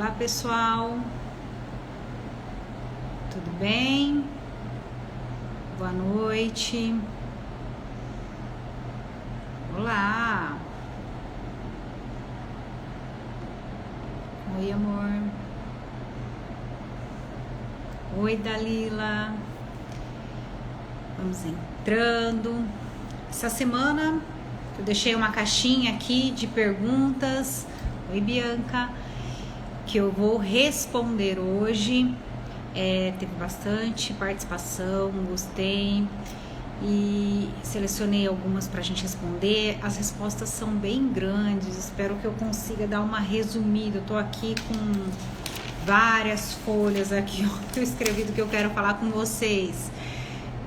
Olá, pessoal. Tudo bem? Boa noite. Olá. Oi, amor. Oi, Dalila. Vamos entrando. Essa semana eu deixei uma caixinha aqui de perguntas. Oi, Bianca. Que eu vou responder hoje. Teve bastante participação, gostei. E selecionei algumas pra gente responder. As respostas são bem grandes. Espero que eu consiga dar uma resumida. Eu tô aqui com várias folhas aqui que eu escrevi do que eu quero falar com vocês.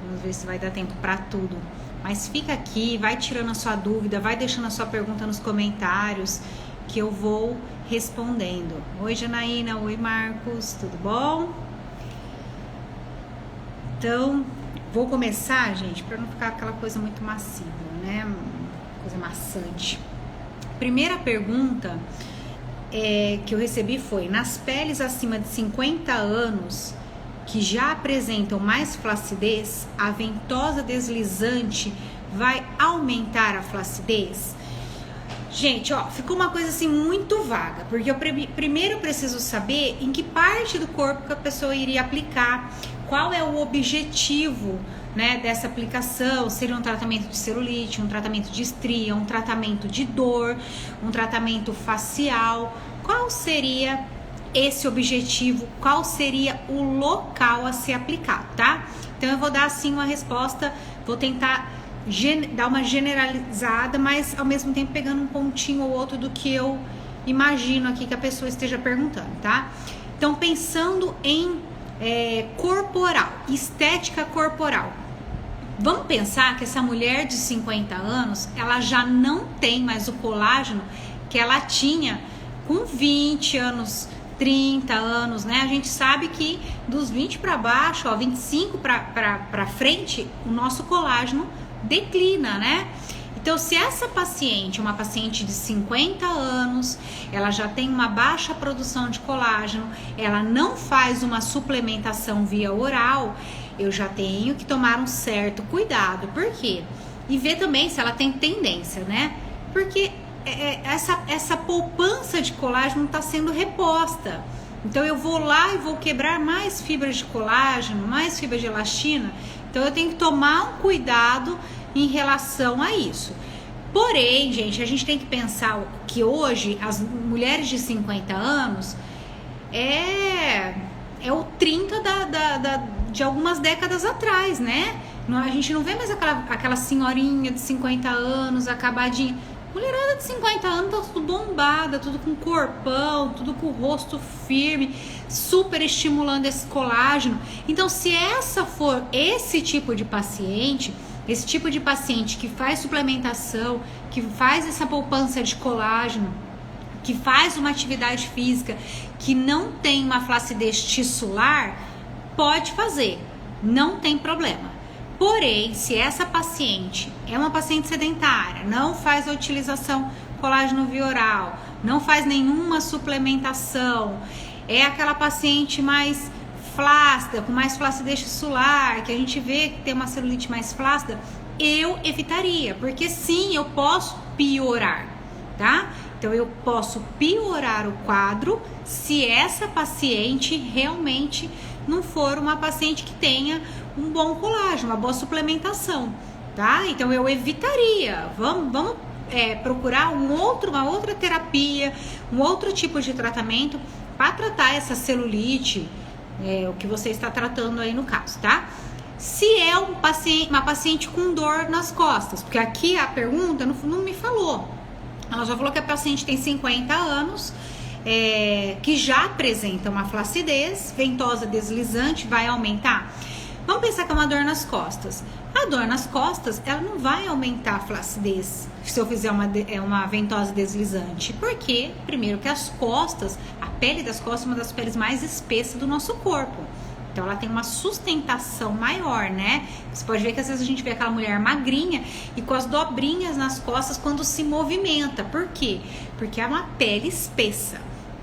Vamos ver se vai dar tempo pra tudo. Mas fica aqui, vai tirando a sua dúvida, vai deixando a sua pergunta nos comentários que eu vou respondendo. Oi, Janaína. Oi, Marcos. Tudo bom? Então, vou começar, gente, para não ficar aquela coisa muito massiva, né? Coisa maçante. Primeira pergunta que eu recebi foi: nas peles acima de 50 anos que já apresentam mais flacidez, a ventosa deslizante vai aumentar a flacidez? Gente, ficou uma coisa assim muito vaga, porque eu primeiro preciso saber em que parte do corpo que a pessoa iria aplicar, qual é o objetivo, né, dessa aplicação. Seria um tratamento de celulite, um tratamento de estria, um tratamento de dor, um tratamento facial. Qual seria esse objetivo? Qual seria o local a ser aplicado, tá? Então eu vou dar assim uma resposta, vou tentar dar uma generalizada, mas ao mesmo tempo pegando um pontinho ou outro do que eu imagino aqui que a pessoa esteja perguntando, tá? Então, pensando em corporal, estética corporal, vamos pensar que essa mulher de 50 anos, ela já não tem mais o colágeno que ela tinha com 20 anos, 30 anos, né? A gente sabe que dos 20 para baixo, 25 para frente, o nosso colágeno declina, né? Então, se essa paciente é uma paciente de 50 anos, ela já tem uma baixa produção de colágeno, ela não faz uma suplementação via oral, eu já tenho que tomar um certo cuidado. Por quê? E ver também se ela tem tendência, né? Porque essa poupança de colágeno não está sendo reposta. Então, eu vou lá e vou quebrar mais fibras de colágeno, mais fibras de elastina. Então, eu tenho que tomar um cuidado em relação a isso. Porém, gente, a gente tem que pensar que hoje as mulheres de 50 anos é o 30 de algumas décadas atrás, né? A gente não vê mais aquela senhorinha de 50 anos acabadinha. Mulherada de 50 anos tá tudo bombada, tudo com corpão, tudo com o rosto firme, super estimulando esse colágeno. Então, se essa for esse tipo de paciente, esse tipo de paciente que faz suplementação, que faz essa poupança de colágeno, que faz uma atividade física, que não tem uma flacidez tissular, pode fazer, não tem problema. Porém, se essa paciente é uma paciente sedentária, não faz a utilização colágeno via oral, não faz nenhuma suplementação, é aquela paciente mais flácida, com mais flacidez tissular, que a gente vê que tem uma celulite mais flácida, eu evitaria, porque sim, eu posso piorar, tá? Então, eu posso piorar o quadro se essa paciente realmente não for uma paciente que tenha um bom colágeno, uma boa suplementação, tá? Então, eu evitaria. Vamos procurar uma outra terapia, um outro tipo de tratamento para tratar essa celulite, o que você está tratando aí no caso, tá? Se é uma paciente com dor nas costas, porque aqui a pergunta não me falou. Ela já falou que a paciente tem 50 anos, que já apresenta uma flacidez, ventosa deslizante, vai aumentar. Vamos pensar que é uma dor nas costas. A dor nas costas, ela não vai aumentar a flacidez se eu fizer uma ventosa deslizante. Por quê? Primeiro que as costas, a pele das costas é uma das peles mais espessas do nosso corpo. Então, ela tem uma sustentação maior, né? Você pode ver que às vezes a gente vê aquela mulher magrinha e com as dobrinhas nas costas quando se movimenta. Por quê? Porque é uma pele espessa.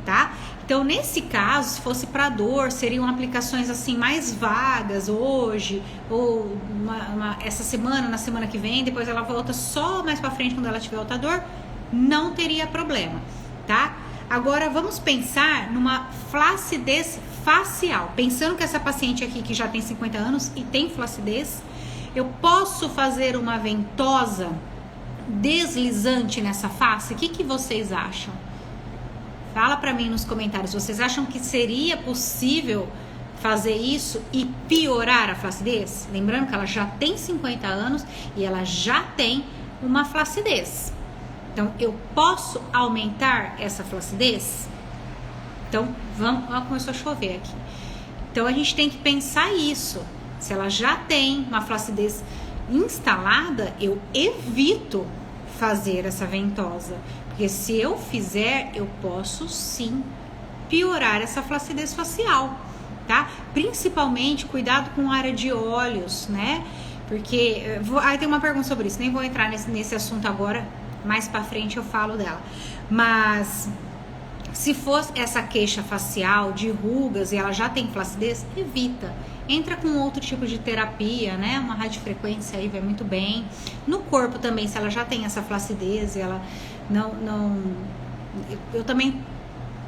tá? Então, nesse caso, se fosse para dor, seriam aplicações assim mais vagas hoje, ou essa semana, na semana que vem, depois ela volta só mais para frente quando ela tiver outra dor, não teria problema, tá? Agora, vamos pensar numa flacidez facial. Pensando que essa paciente aqui que já tem 50 anos e tem flacidez, eu posso fazer uma ventosa deslizante nessa face? O que vocês acham? Fala pra mim nos comentários. Vocês acham que seria possível fazer isso e piorar a flacidez? Lembrando que ela já tem 50 anos e ela já tem uma flacidez. Então, eu posso aumentar essa flacidez? Então, começou a chover aqui. Então, a gente tem que pensar isso. Se ela já tem uma flacidez instalada, eu evito fazer essa ventosa. Porque se eu fizer, eu posso sim piorar essa flacidez facial, tá? Principalmente, cuidado com a área de olhos, né? Porque, aí tem uma pergunta sobre isso, nem vou entrar nesse assunto agora, mais pra frente eu falo dela. Mas, se for essa queixa facial de rugas e ela já tem flacidez, evita. Entra com outro tipo de terapia, né? Uma radiofrequência aí vai muito bem. No corpo também, se ela já tem essa flacidez, ela eu também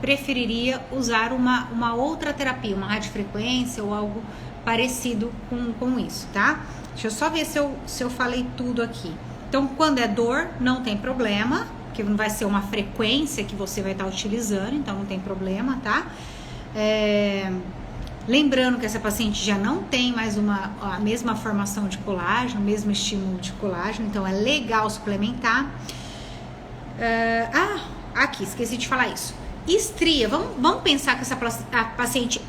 preferiria usar uma outra terapia, uma radiofrequência ou algo parecido com isso, tá? Deixa eu só ver se eu falei tudo aqui. Então, quando é dor, não tem problema, porque não vai ser uma frequência que você vai estar utilizando, então não tem problema, tá? Lembrando que essa paciente já não tem mais a mesma formação de colágeno, o mesmo estímulo de colágeno, então é legal suplementar. Aqui, esqueci de falar isso. Estria, vamos pensar que a paciente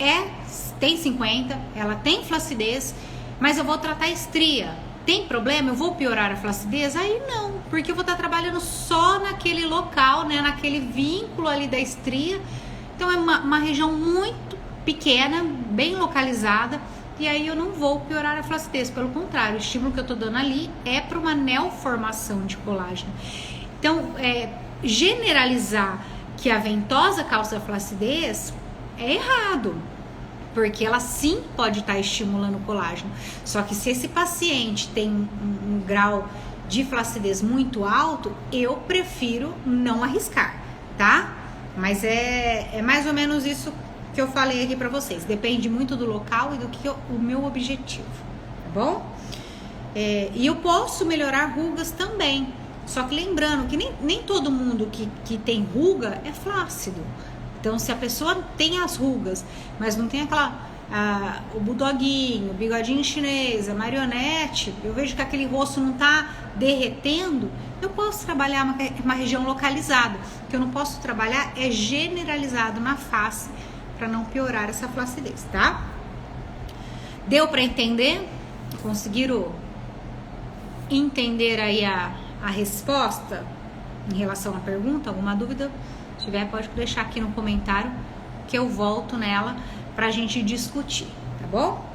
tem 50, ela tem flacidez, mas eu vou tratar estria. Tem problema? Eu vou piorar a flacidez? Aí não, porque eu vou estar trabalhando só naquele local, né, naquele vínculo ali da estria. Então é uma região muito pequena, bem localizada, e aí eu não vou piorar a flacidez. Pelo contrário, o estímulo que eu tô dando ali é para uma neoformação de colágeno. Então, generalizar que a ventosa causa flacidez é errado, porque ela sim pode estar estimulando o colágeno. Só que se esse paciente tem um grau de flacidez muito alto, eu prefiro não arriscar, tá? Mas é mais ou menos isso que eu falei aqui pra vocês. Depende muito do local e do que o meu objetivo, tá bom? E eu posso melhorar rugas também. Só que lembrando que nem todo mundo que tem ruga é flácido. Então, se a pessoa tem as rugas, mas não tem o bulldoguinho, o bigodinho chinês, a marionete, eu vejo que aquele rosto não tá derretendo, eu posso trabalhar uma região localizada. O que eu não posso trabalhar é generalizado na face, para não piorar essa flacidez, tá? Deu para entender? Conseguiram entender aí a resposta em relação à pergunta? Alguma dúvida? Se tiver, pode deixar aqui no comentário que eu volto nela pra gente discutir, tá bom?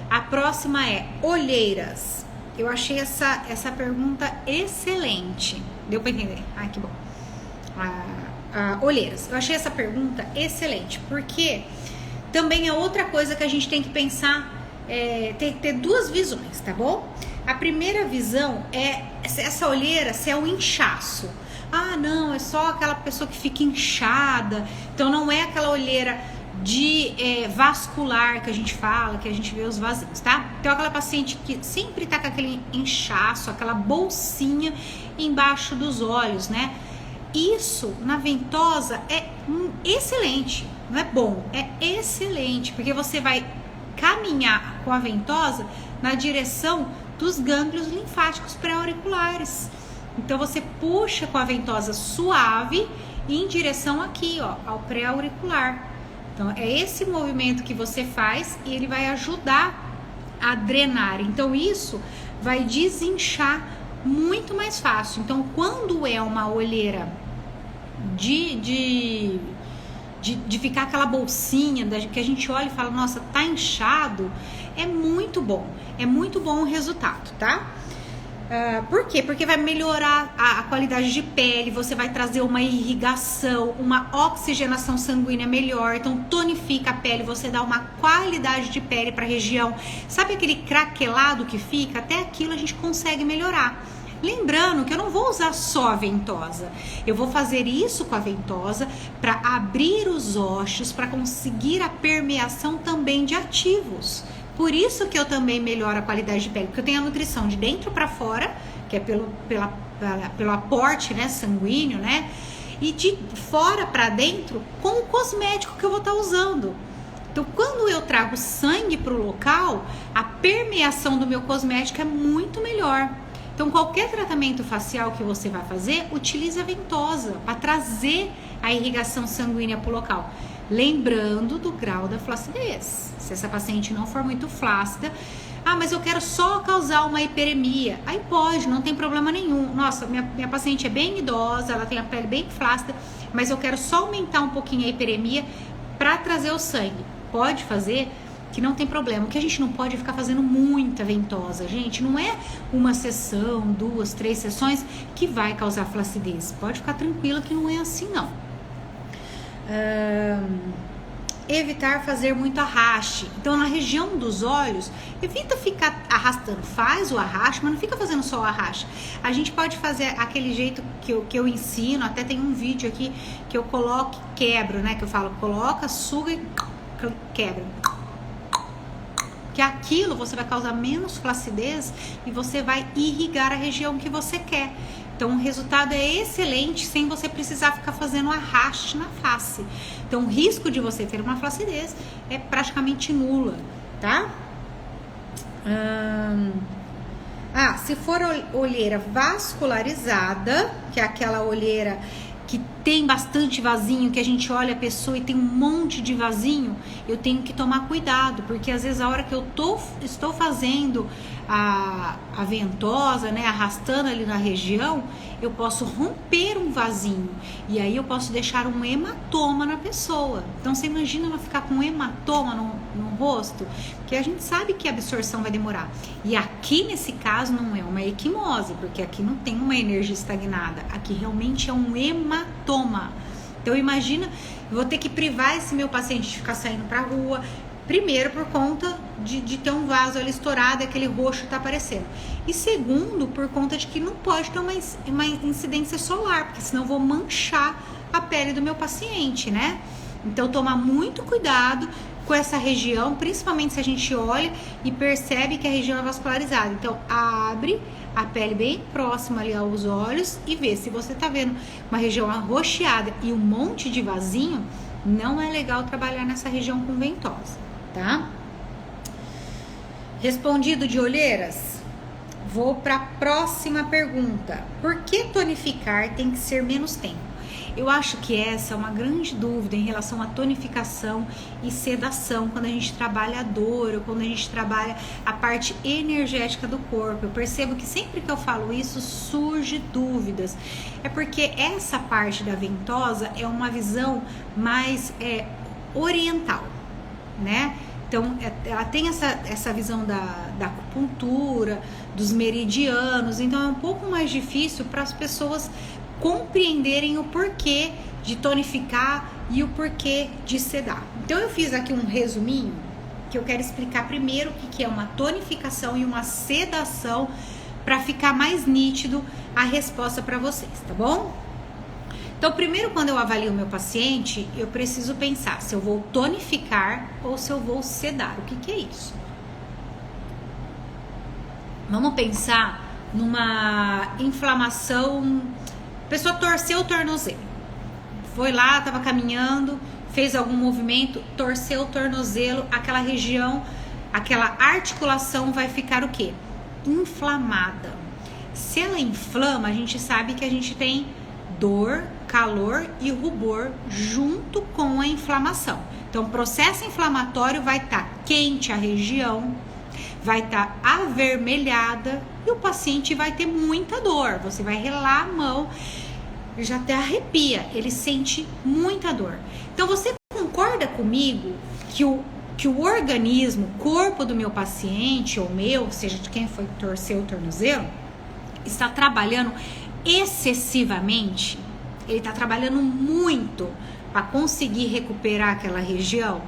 A próxima é olheiras. Eu achei essa pergunta excelente. Deu pra entender? Ai, que bom. Olheiras. Eu achei essa pergunta excelente, porque também é outra coisa que a gente tem que pensar, tem que ter duas visões, tá bom? A primeira visão é essa olheira, se é um inchaço. Não, é só aquela pessoa que fica inchada, então não é aquela olheira vascular que a gente fala, que a gente vê os vasinhos, tá? Então aquela paciente que sempre tá com aquele inchaço, aquela bolsinha embaixo dos olhos, né? Isso na ventosa é excelente, não é bom, é excelente, porque você vai caminhar com a ventosa na direção dos gânglios linfáticos pré-auriculares. Então você puxa com a ventosa suave em direção aqui, ó, ao pré-auricular. Então é esse movimento que você faz e ele vai ajudar a drenar. Então isso vai desinchar muito mais fácil. Então quando é uma olheira de ficar aquela bolsinha que a gente olha e fala, nossa, tá inchado, é muito bom o resultado, tá? Por quê? Porque vai melhorar a qualidade de pele, você vai trazer uma irrigação, uma oxigenação sanguínea melhor, então tonifica a pele, você dá uma qualidade de pele para a região. Sabe aquele craquelado que fica? Até aquilo a gente consegue melhorar. Lembrando que eu não vou usar só a ventosa, eu vou fazer isso com a ventosa para abrir os ossos, para conseguir a permeação também de ativos. Por isso que eu também melhoro a qualidade de pele, porque eu tenho a nutrição de dentro para fora, que é pelo aporte, né, sanguíneo, né? E de fora para dentro com o cosmético que eu vou estar usando. Então, quando eu trago sangue para o local, a permeação do meu cosmético é muito melhor. Então, qualquer tratamento facial que você vai fazer, utilize a ventosa para trazer a irrigação sanguínea para o local. Lembrando do grau da flacidez. Se essa paciente não for muito flácida, mas eu quero só causar uma hiperemia. Aí pode, não tem problema nenhum. Nossa, minha paciente é bem idosa, ela tem a pele bem flácida, mas eu quero só aumentar um pouquinho a hiperemia para trazer o sangue. Pode fazer, que não tem problema. O que a gente não pode é ficar fazendo muita ventosa, gente. Não é uma sessão, 2, 3 sessões que vai causar flacidez. Pode ficar tranquila que não é assim, não. Evitar fazer muito arraste. Então, na região dos olhos, evita ficar arrastando. Faz o arraste, mas não fica fazendo só o arraste. A gente pode fazer aquele jeito que eu ensino. Até tem um vídeo aqui que eu coloco e quebro, né? Que eu falo, coloca, suga e quebra. Que aquilo você vai causar menos flacidez e você vai irrigar a região que você quer. Então, o resultado é excelente sem você precisar ficar fazendo arraste na face. Então, o risco de você ter uma flacidez é praticamente nula, tá? Se for olheira vascularizada, que é aquela olheira que tem bastante vasinho, que a gente olha a pessoa e tem um monte de vasinho, eu tenho que tomar cuidado, porque às vezes a hora que eu estou fazendo a ventosa, né, arrastando ali na região, eu posso romper um vasinho, e aí eu posso deixar um hematoma na pessoa. Então você imagina ela ficar com um hematoma no rosto, que a gente sabe que a absorção vai demorar. E aqui nesse caso não é uma equimose, porque aqui não tem uma energia estagnada, aqui realmente é um hematoma. Então imagina, eu vou ter que privar esse meu paciente de ficar saindo pra rua, primeiro por conta de ter um vaso ali estourado e aquele roxo tá aparecendo. E segundo, por conta de que não pode ter uma incidência solar, porque senão eu vou manchar a pele do meu paciente, né? Então tomar muito cuidado com essa região, principalmente se a gente olha e percebe que a região é vascularizada. Então abre a pele bem próxima ali aos olhos e vê. Se você tá vendo uma região arroxeada e um monte de vasinho, não é legal trabalhar nessa região com ventosa, tá? Respondido de olheiras? Vou para a próxima pergunta. Por que tonificar tem que ser menos tempo? Eu acho que essa é uma grande dúvida em relação à tonificação e sedação quando a gente trabalha a dor ou quando a gente trabalha a parte energética do corpo. Eu percebo que sempre que eu falo isso surge dúvidas. É porque essa parte da ventosa é uma visão mais oriental, né? Então, ela tem essa visão da acupuntura, dos meridianos, então é um pouco mais difícil para as pessoas compreenderem o porquê de tonificar e o porquê de sedar. Então, eu fiz aqui um resuminho que eu quero explicar primeiro o que é uma tonificação e uma sedação para ficar mais nítido a resposta para vocês, tá bom? Então, primeiro, quando eu avalio o meu paciente, eu preciso pensar se eu vou tonificar ou se eu vou sedar. O que é isso? Vamos pensar numa inflamação. A pessoa torceu o tornozelo. Foi lá, estava caminhando, fez algum movimento, torceu o tornozelo, aquela região, aquela articulação vai ficar o quê? Inflamada. Se ela inflama, a gente sabe que a gente tem dor, calor e rubor junto com a inflamação. Então, o processo inflamatório vai estar quente a região, vai estar avermelhada e o paciente vai ter muita dor. Você vai relar a mão, já até arrepia, ele sente muita dor. Então, você concorda comigo que o organismo, o corpo do meu paciente ou meu, seja de quem foi que torceu o tornozelo, está trabalhando excessivamente, ele está trabalhando muito para conseguir recuperar aquela região.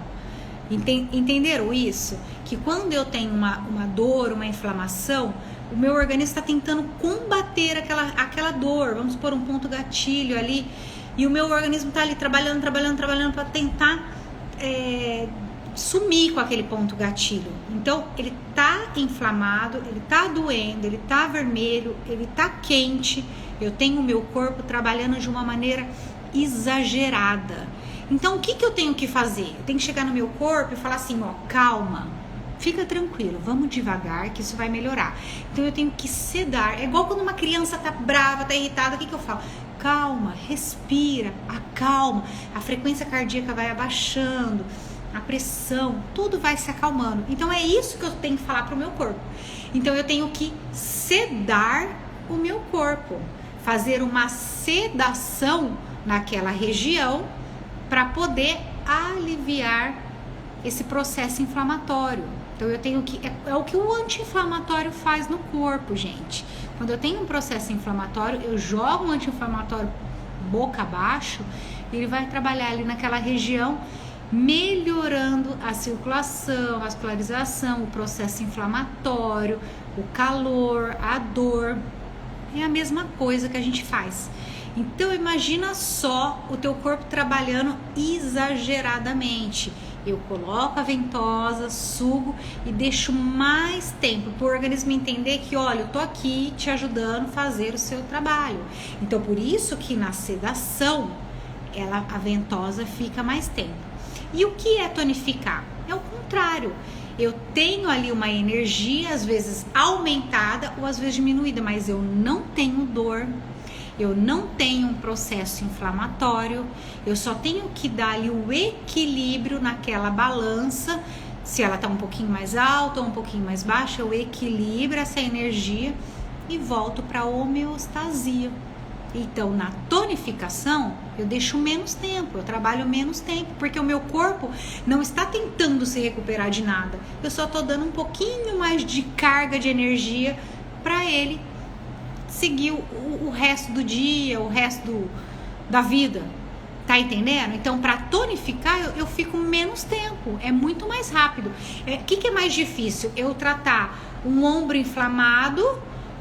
Entenderam isso? Que quando eu tenho uma dor, uma inflamação, o meu organismo está tentando combater aquela dor. Vamos pôr um ponto gatilho ali. E o meu organismo está ali trabalhando para tentar sumir com aquele ponto gatilho. Então, ele está inflamado, ele está doendo, ele está vermelho, ele está quente. Eu tenho o meu corpo trabalhando de uma maneira exagerada. Então, o que eu tenho que fazer? Eu tenho que chegar no meu corpo e falar assim, ó, calma, fica tranquilo, vamos devagar que isso vai melhorar. Então, eu tenho que sedar. É igual quando uma criança tá brava, tá irritada, o que eu falo? Calma, respira, acalma. A frequência cardíaca vai abaixando, a pressão, tudo vai se acalmando. Então, é isso que eu tenho que falar pro meu corpo. Então, eu tenho que sedar o meu corpo, fazer uma sedação naquela região, para poder aliviar esse processo inflamatório. Então eu tenho que... É o que o anti-inflamatório faz no corpo, gente. Quando eu tenho um processo inflamatório, eu jogo um anti-inflamatório boca abaixo, ele vai trabalhar ali naquela região, melhorando a circulação, a vascularização, o processo inflamatório, o calor, a dor. É a mesma coisa que a gente faz. Então imagina só o teu corpo trabalhando exageradamente. Eu coloco a ventosa, sugo e deixo mais tempo para o organismo entender que, olha, eu tô aqui te ajudando a fazer o seu trabalho. Então por isso que na sedação a ventosa fica mais tempo. E o que é tonificar? É o contrário. Eu tenho ali uma energia às vezes aumentada ou às vezes diminuída, mas eu não tenho dor. Eu não tenho um processo inflamatório, eu só tenho que dar ali o equilíbrio naquela balança. Se ela está um pouquinho mais alta ou um pouquinho mais baixa, eu equilibro essa energia e volto para a homeostasia. Então, na tonificação, eu deixo menos tempo, eu trabalho menos tempo, porque o meu corpo não está tentando se recuperar de nada. Eu só estou dando um pouquinho mais de carga de energia para ele seguir o resto do dia, o resto da vida, tá entendendo? Então, para tonificar, eu fico menos tempo, é muito mais rápido. O que é mais difícil? Eu tratar um ombro inflamado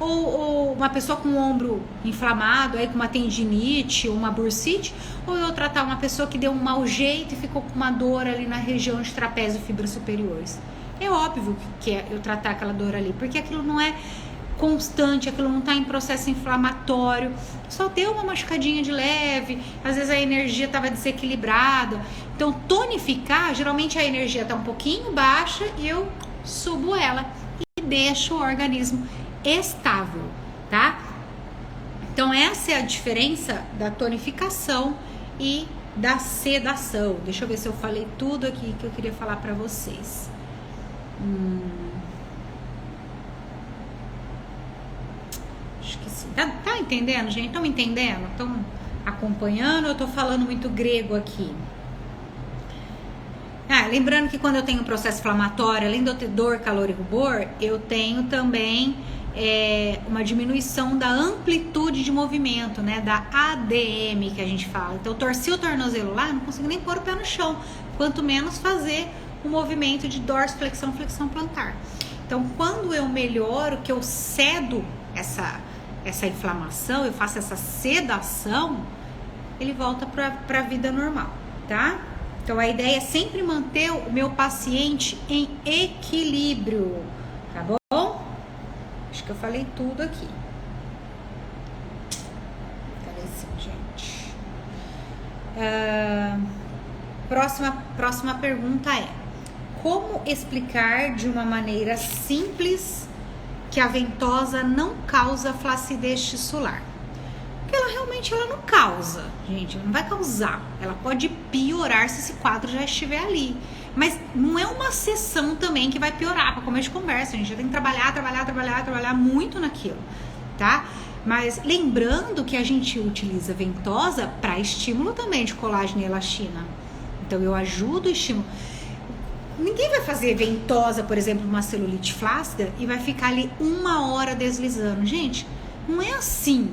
ou uma pessoa com o ombro inflamado, aí com uma tendinite ou uma bursite, ou eu tratar uma pessoa que deu um mau jeito e ficou com uma dor ali na região de trapézio e fibras superiores? É óbvio que é eu tratar aquela dor ali, porque aquilo não é constante, aquilo não está em processo inflamatório, só deu uma machucadinha de leve, às vezes a energia estava desequilibrada. Então, tonificar, geralmente a energia está um pouquinho baixa e eu subo ela e deixo o organismo estável, tá? Então, essa é a diferença da tonificação e da sedação. Deixa eu ver se eu falei tudo aqui que eu queria falar para vocês. Tá entendendo, gente? Estão entendendo? Estão acompanhando? Eu tô falando muito grego aqui. Lembrando que quando eu tenho um processo inflamatório, além de eu ter dor, calor e rubor, eu tenho também uma diminuição da amplitude de movimento, né? Da ADM que a gente fala. Então, eu torci o tornozelo lá, não consigo nem pôr o pé no chão, quanto menos fazer o movimento de dorsiflexão, flexão plantar. Então, quando eu melhoro, que eu cedo essa inflamação, eu faço essa sedação, ele volta para a vida normal, tá? Então a ideia é sempre manter o meu paciente em equilíbrio, tá bom? Acho que eu falei tudo aqui. Falei sim, gente. Próxima pergunta é: como explicar de uma maneira simples que a ventosa não causa flacidez tissular? Porque ela realmente não causa, gente, ela não vai causar. Ela pode piorar se esse quadro já estiver ali. Mas não é uma sessão também que vai piorar para começo de conversa. A gente já tem que trabalhar muito naquilo, tá? Mas lembrando que a gente utiliza ventosa para estímulo também de colágeno e elastina. Então eu ajudo o estímulo. Ninguém vai fazer ventosa, por exemplo, uma celulite flácida e vai ficar ali 1 hora deslizando. Gente, Não é assim.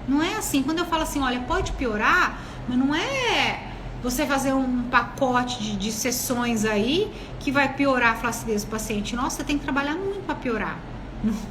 Não é assim. Quando eu falo assim, olha, pode piorar, mas não é você fazer um pacote de sessões aí que vai piorar a flacidez do paciente. Nossa, você tem que trabalhar muito para piorar.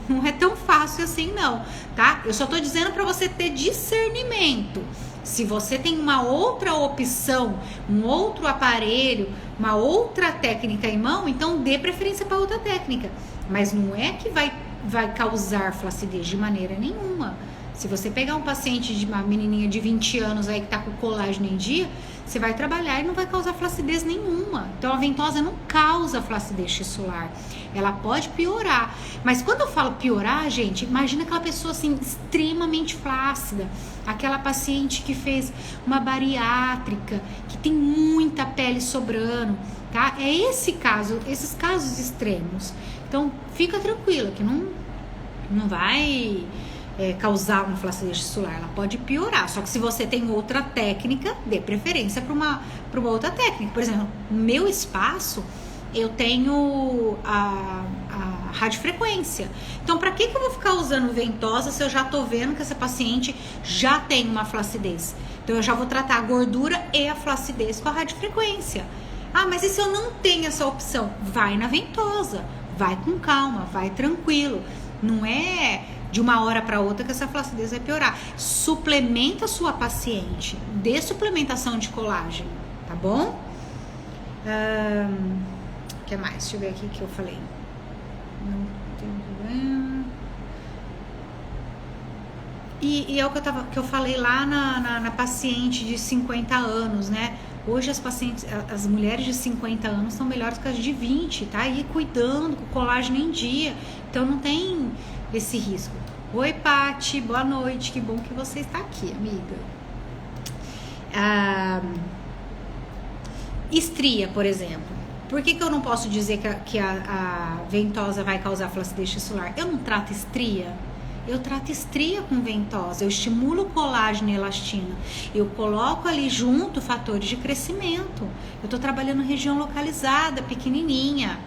Não é tão fácil assim não, tá? Eu só tô dizendo para você ter discernimento. Se você tem uma outra opção, um outro aparelho, uma outra técnica em mão, então dê preferência para outra técnica. Mas não é que vai causar flacidez de maneira nenhuma. Se você pegar um paciente de uma menininha de 20 anos aí que tá com colágeno em dia, você vai trabalhar e não vai causar flacidez nenhuma. Então a ventosa não causa flacidez tissular. Ela pode piorar. Mas quando eu falo piorar, gente, imagina aquela pessoa assim extremamente flácida, aquela paciente que fez uma bariátrica, que tem muita pele sobrando, tá? É esse caso, esses casos extremos. Então fica tranquila que não vai causar uma flacidez tissular, ela pode piorar. Só que se você tem outra técnica, dê preferência para uma outra técnica. Por exemplo, no meu espaço, eu tenho a radiofrequência. Então, para que eu vou ficar usando ventosa se eu já tô vendo que essa paciente já tem uma flacidez? Então, eu já vou tratar a gordura e a flacidez com a radiofrequência. Ah, mas e se eu não tenho essa opção? Vai na ventosa, vai com calma, vai tranquilo. Não é de uma hora para outra que essa flacidez vai piorar. Suplementa a sua paciente, dê suplementação de colágeno, tá bom? O que mais? Deixa eu ver aqui o que eu falei. Não tem problema. E é o que eu falei lá na paciente de 50 anos, né? Hoje as mulheres de 50 anos são melhores que as de 20, tá? E cuidando com o colágeno em dia. Então não tem esse risco. Oi, Pati, boa noite. Que bom que você está aqui, amiga. Estria, por exemplo. Por que eu não posso dizer que a ventosa vai causar flacidez tissular? Eu não trato estria. Eu trato estria com ventosa, eu estimulo o colágeno e elastina, eu coloco ali junto fatores de crescimento. Eu tô trabalhando região localizada, pequenininha,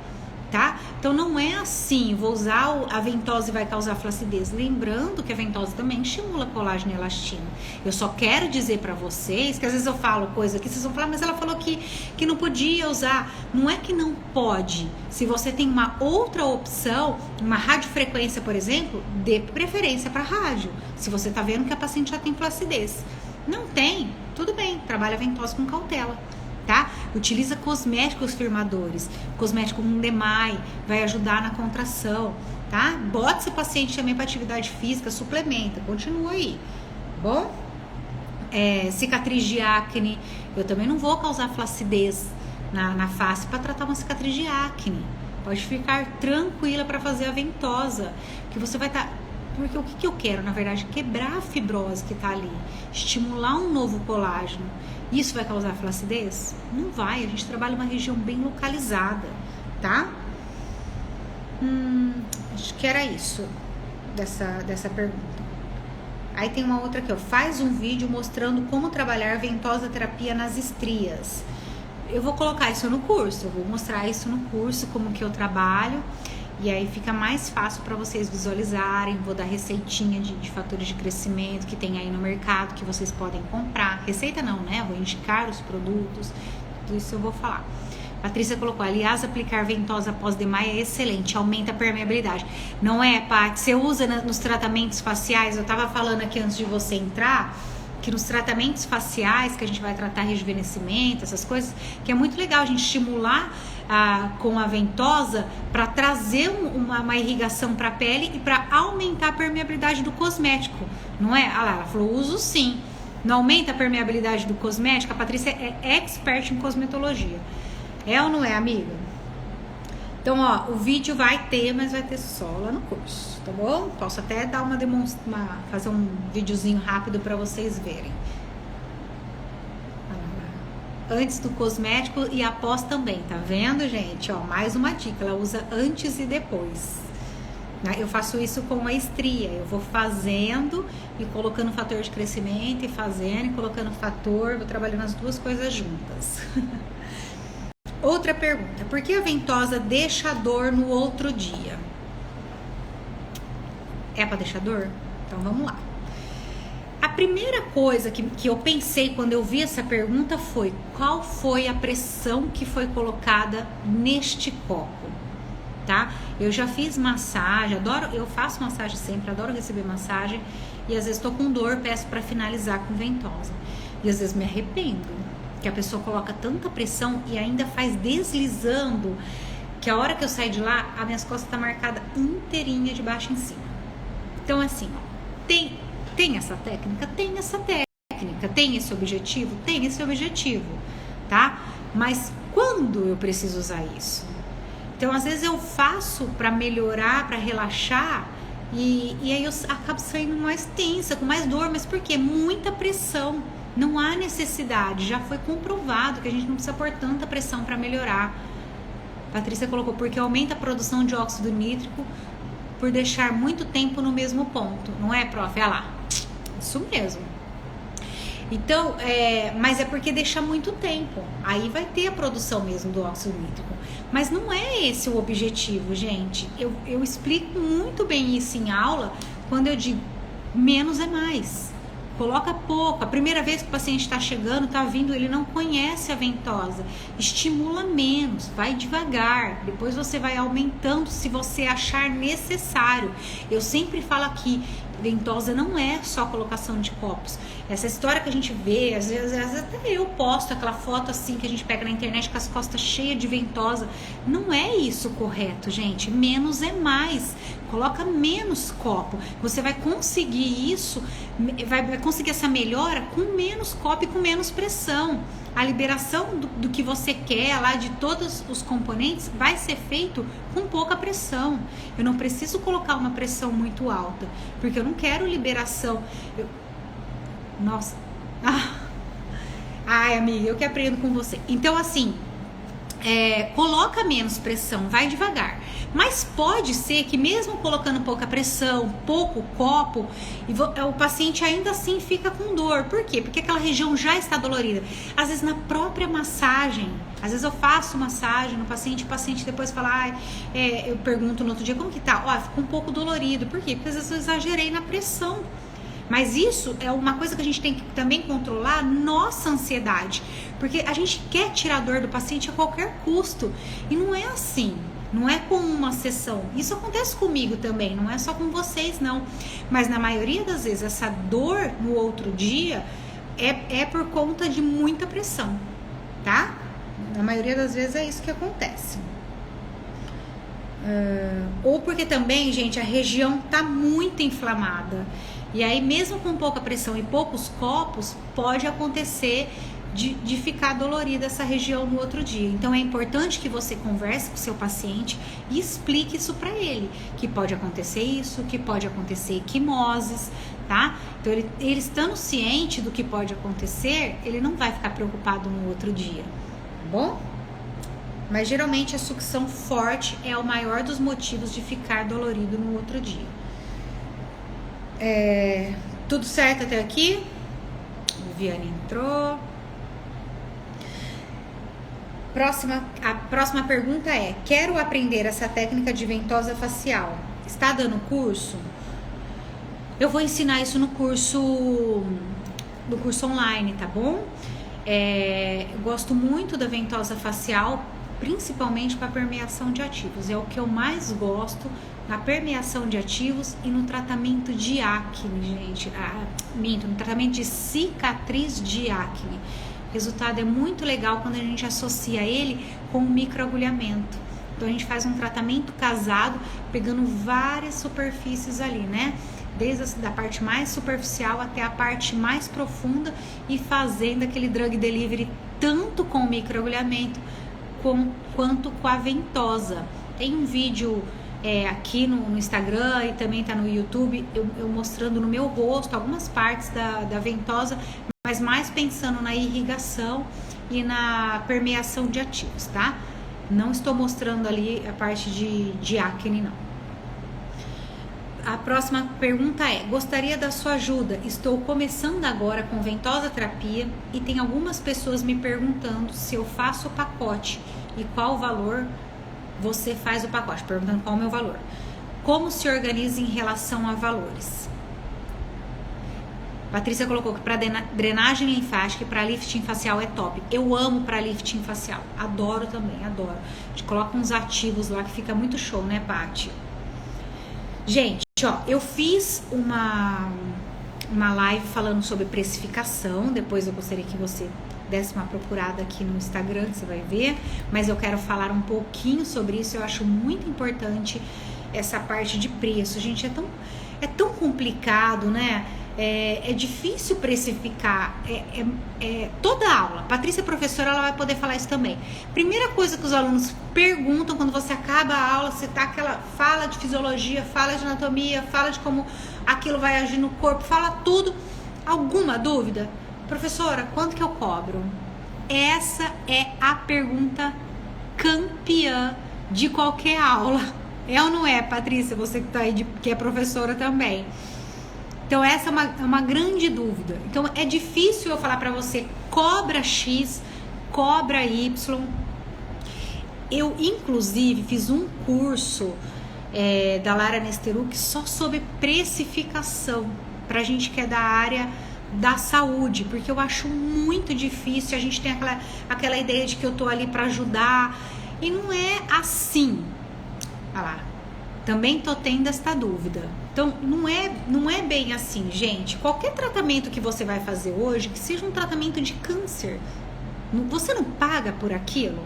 tá? Então não é assim, vou usar a ventosa e vai causar flacidez. Lembrando que a ventosa também estimula colágeno e elastina. Eu só quero dizer pra vocês, que às vezes eu falo coisa que vocês vão falar, mas ela falou que não podia usar. Não é que não pode. Se você tem uma outra opção, uma radiofrequência, por exemplo, dê preferência para rádio. Se você tá vendo que a paciente já tem flacidez. Não tem, tudo bem, trabalha a ventosa com cautela. Tá? Utiliza cosméticos firmadores, cosmético Mundemai, vai ajudar na contração, tá? Bota seu paciente também para atividade física, suplementa, continua aí, bom? Cicatriz de acne, eu também não vou causar flacidez na face para tratar uma cicatriz de acne. Pode ficar tranquila para fazer a ventosa, que você vai estar... Porque o que eu quero, na verdade, quebrar a fibrose que tá ali, estimular um novo colágeno. Isso vai causar flacidez? Não vai, a gente trabalha uma região bem localizada, tá? Acho que era isso dessa pergunta. Aí tem uma outra aqui, ó. Faz um vídeo mostrando como trabalhar ventosa terapia nas estrias. Eu vou colocar isso no curso, eu vou mostrar isso no curso, como que eu trabalho. E aí fica mais fácil para vocês visualizarem. Vou dar receitinha de fatores de crescimento que tem aí no mercado, que vocês podem comprar. Receita não, né? Vou indicar os produtos, tudo isso eu vou falar. Patrícia colocou, aliás, aplicar ventosa pós-demai é excelente, aumenta a permeabilidade. Não é, Paty? Você usa nos tratamentos faciais, eu tava falando aqui antes de você entrar, que nos tratamentos faciais, que a gente vai tratar rejuvenescimento, essas coisas, que é muito legal a gente estimular com a ventosa para trazer uma irrigação para a pele e para aumentar a permeabilidade do cosmético, não é? Ah lá, ela falou, uso sim. Não aumenta a permeabilidade do cosmético? A Patrícia é expert em cosmetologia. É ou não é, amiga? Então, ó, o vídeo vai ter, mas vai ter só lá no curso, tá bom? Posso até dar fazer um videozinho rápido para vocês verem. Antes do cosmético e após também, tá vendo, gente? Ó, mais uma dica, ela usa antes e depois. Eu faço isso com a estria, eu vou fazendo e colocando fator de crescimento e fazendo e colocando fator, vou trabalhando as duas coisas juntas. Outra pergunta, por que a ventosa deixa dor no outro dia? É pra deixar dor? Então vamos lá. A primeira coisa que eu pensei quando eu vi essa pergunta foi: qual foi a pressão que foi colocada neste copo? Tá? Eu já fiz massagem, eu faço massagem sempre, adoro receber massagem, e às vezes tô com dor, peço para finalizar com ventosa. E às vezes me arrependo, que a pessoa coloca tanta pressão e ainda faz deslizando, que a hora que eu saio de lá, a minha costas tá marcada inteirinha de baixo em cima. Então assim, tem essa técnica? Tem essa técnica. Tem esse objetivo? Tem esse objetivo, tá? Mas quando eu preciso usar isso? Então, às vezes eu faço para melhorar, para relaxar, e aí eu acabo saindo mais tensa, com mais dor. Mas por quê? Muita pressão. Não há necessidade. Já foi comprovado que a gente não precisa pôr tanta pressão para melhorar. Patrícia colocou: porque aumenta a produção de óxido nítrico por deixar muito tempo no mesmo ponto. Não é, prof? Olha lá. Isso mesmo. Então, mas é porque deixa muito tempo. Aí vai ter a produção mesmo do óxido nítrico. Mas não é esse o objetivo, gente. Eu explico muito bem isso em aula, quando eu digo menos é mais. Coloca pouco. A primeira vez que o paciente está chegando, está vindo, ele não conhece a ventosa. Estimula menos, vai devagar. Depois você vai aumentando se você achar necessário. Eu sempre falo aqui, ventosa não é só colocação de copos. Essa história que a gente vê, às vezes até eu posto aquela foto assim que a gente pega na internet com as costas cheias de ventosa. Não é isso correto, gente. Menos é mais. Coloca menos copo. Você vai conseguir isso, vai conseguir essa melhora com menos copo e com menos pressão. A liberação do que você quer lá, de todos os componentes, vai ser feito com pouca pressão. Eu não preciso colocar uma pressão muito alta, porque eu não quero liberação. Nossa. Ai, amiga, eu que aprendo com você. Então, assim, coloca menos pressão, vai devagar. Mas pode ser que mesmo colocando pouca pressão, pouco copo, o paciente ainda assim fica com dor. Por quê? Porque aquela região já está dolorida. Às vezes na própria massagem, às vezes eu faço massagem no paciente, o paciente depois fala, eu pergunto no outro dia, como que tá? Ficou um pouco dolorido. Por quê? Porque às vezes eu exagerei na pressão. Mas isso é uma coisa que a gente tem que também controlar, nossa ansiedade. Porque a gente quer tirar a dor do paciente a qualquer custo. E não é assim. Não é com uma sessão. Isso acontece comigo também, não é só com vocês, não. Mas na maioria das vezes, essa dor no outro dia é por conta de muita pressão, tá? Na maioria das vezes é isso que acontece. Ou porque também, gente, a região tá muito inflamada. E aí, mesmo com pouca pressão e poucos copos, pode acontecer de ficar dolorida essa região no outro dia. Então é importante que você converse com o seu paciente e explique isso para ele, que pode acontecer isso, que pode acontecer equimoses, tá? Então ele estando ciente do que pode acontecer, ele não vai ficar preocupado no outro dia, tá bom? Mas geralmente a sucção forte é o maior dos motivos de ficar dolorido no outro dia. Tudo certo até aqui? Viviane entrou. A próxima pergunta é: quero aprender essa técnica de ventosa facial. Está dando curso? Eu vou ensinar isso no curso online, tá bom? Eu gosto muito da ventosa facial, principalmente para permeação de ativos. É o que eu mais gosto na permeação de ativos e no tratamento de acne, gente. No tratamento de cicatriz de acne. O resultado é muito legal quando a gente associa ele com o microagulhamento. Então a gente faz um tratamento casado, pegando várias superfícies ali, né? Desde a parte mais superficial até a parte mais profunda e fazendo aquele drug delivery tanto com o microagulhamento quanto com a ventosa. Tem um vídeo aqui no Instagram e também tá no YouTube, eu mostrando no meu rosto algumas partes da ventosa, mas mais pensando na irrigação e na permeação de ativos, tá? Não estou mostrando ali a parte de acne, não. A próxima pergunta é: gostaria da sua ajuda. Estou começando agora com ventosa terapia e tem algumas pessoas me perguntando se eu faço o pacote e qual valor você faz o pacote. Perguntando qual é o meu valor. Como se organiza em relação a valores? Patrícia colocou que para drenagem linfática e para lifting facial é top. Eu amo para lifting facial. Adoro também, adoro. A gente coloca uns ativos lá que fica muito show, né, Paty? Gente, ó, eu fiz uma live falando sobre precificação. Depois eu gostaria que você desse uma procurada aqui no Instagram, que você vai ver. Mas eu quero falar um pouquinho sobre isso. Eu acho muito importante essa parte de preço. Gente, é tão complicado, né? É difícil precificar toda aula. Patrícia, professora, ela vai poder falar isso também. Primeira coisa que os alunos perguntam quando você acaba a aula, você tá fala de fisiologia, fala de anatomia, fala de como aquilo vai agir no corpo, fala tudo. Alguma dúvida? Professora, quanto que eu cobro? Essa é a pergunta campeã de qualquer aula. É ou não é, Patrícia? Você que tá aí, que é professora também. Então essa é uma grande dúvida. Então é difícil eu falar para você, cobra X, cobra Y. Eu, inclusive, fiz um curso da Lara Nesteruk só sobre precificação, pra gente que é da área da saúde, porque eu acho muito difícil. A gente tem aquela ideia de que eu tô ali para ajudar, e não é assim. Olha lá, também tô tendo esta dúvida. Então, não é bem assim, gente. Qualquer tratamento que você vai fazer hoje, que seja um tratamento de câncer, você não paga por aquilo?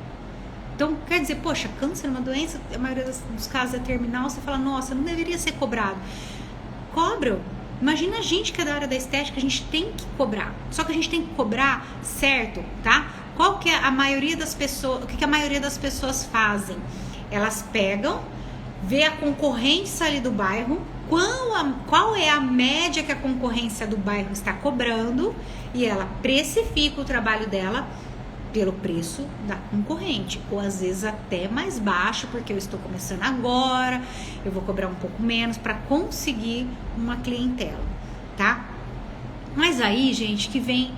Então, quer dizer, poxa, câncer é uma doença, a maioria dos casos é terminal, você fala, nossa, não deveria ser cobrado. Cobram. Imagina a gente que é da área da estética, a gente tem que cobrar. Só que a gente tem que cobrar certo, tá? Qual que é a maioria das pessoas, o que a maioria das pessoas fazem? Elas pegam, vê a concorrência ali do bairro, qual é a média que a concorrência do bairro está cobrando, e ela precifica o trabalho dela pelo preço da concorrente, ou às vezes até mais baixo, porque eu estou começando agora, eu vou cobrar um pouco menos para conseguir uma clientela, tá? Mas aí, gente, que vem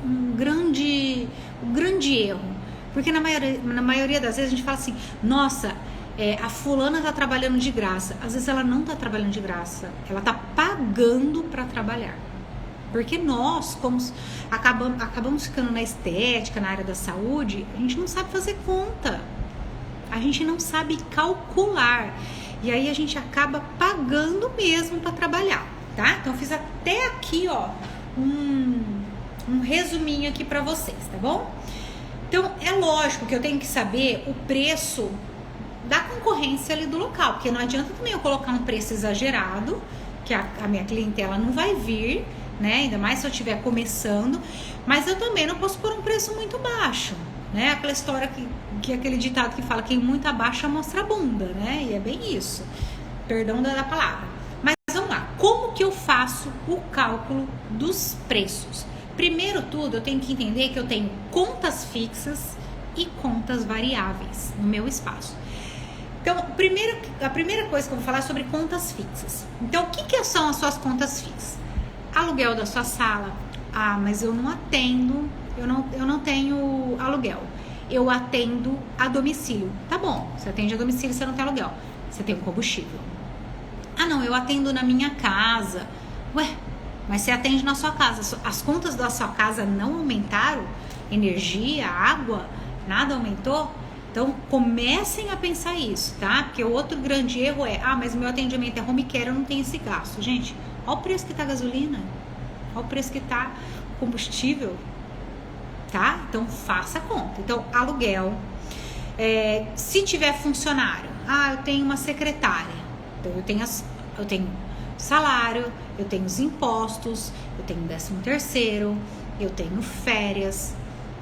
um grande erro, porque na maioria das vezes a gente fala assim, nossa, a fulana tá trabalhando de graça. Às vezes ela não tá trabalhando de graça, ela tá pagando para trabalhar. Porque nós, como acabamos ficando na estética, na área da saúde, a gente não sabe fazer conta, a gente não sabe calcular, e aí a gente acaba pagando mesmo para trabalhar, tá? Então eu fiz até aqui, ó, um resuminho aqui para vocês, tá bom? Então é lógico que eu tenho que saber o preço da concorrência ali do local, porque não adianta também eu colocar um preço exagerado, que a minha clientela não vai vir, né? Ainda mais se eu estiver começando, mas eu também não posso pôr um preço muito baixo, né? Aquela história que aquele ditado que fala, quem muito abaixa mostra a bunda, né? E é bem isso, perdão da palavra. Mas vamos lá, como que eu faço o cálculo dos preços? Primeiro tudo, eu tenho que entender que eu tenho contas fixas e contas variáveis no meu espaço. Então, a primeira coisa que eu vou falar é sobre contas fixas. Então, o que são as suas contas fixas? Aluguel da sua sala. Ah, mas eu não atendo, eu não tenho aluguel. Eu atendo a domicílio. Tá bom, você atende a domicílio, você não tem aluguel. Você tem um combustível. Ah, não, eu atendo na minha casa. Ué, mas você atende na sua casa. As contas da sua casa não aumentaram? Energia, água, nada aumentou? Então, comecem a pensar isso, tá? Porque o outro grande erro é, mas meu atendimento é home care, eu não tenho esse gasto. Gente, olha o preço que tá a gasolina, olha o preço que tá o combustível, tá? Então, faça a conta. Então, aluguel. Se tiver funcionário, eu tenho uma secretária. Então, eu tenho salário, eu tenho os impostos, eu tenho 13º, eu tenho férias.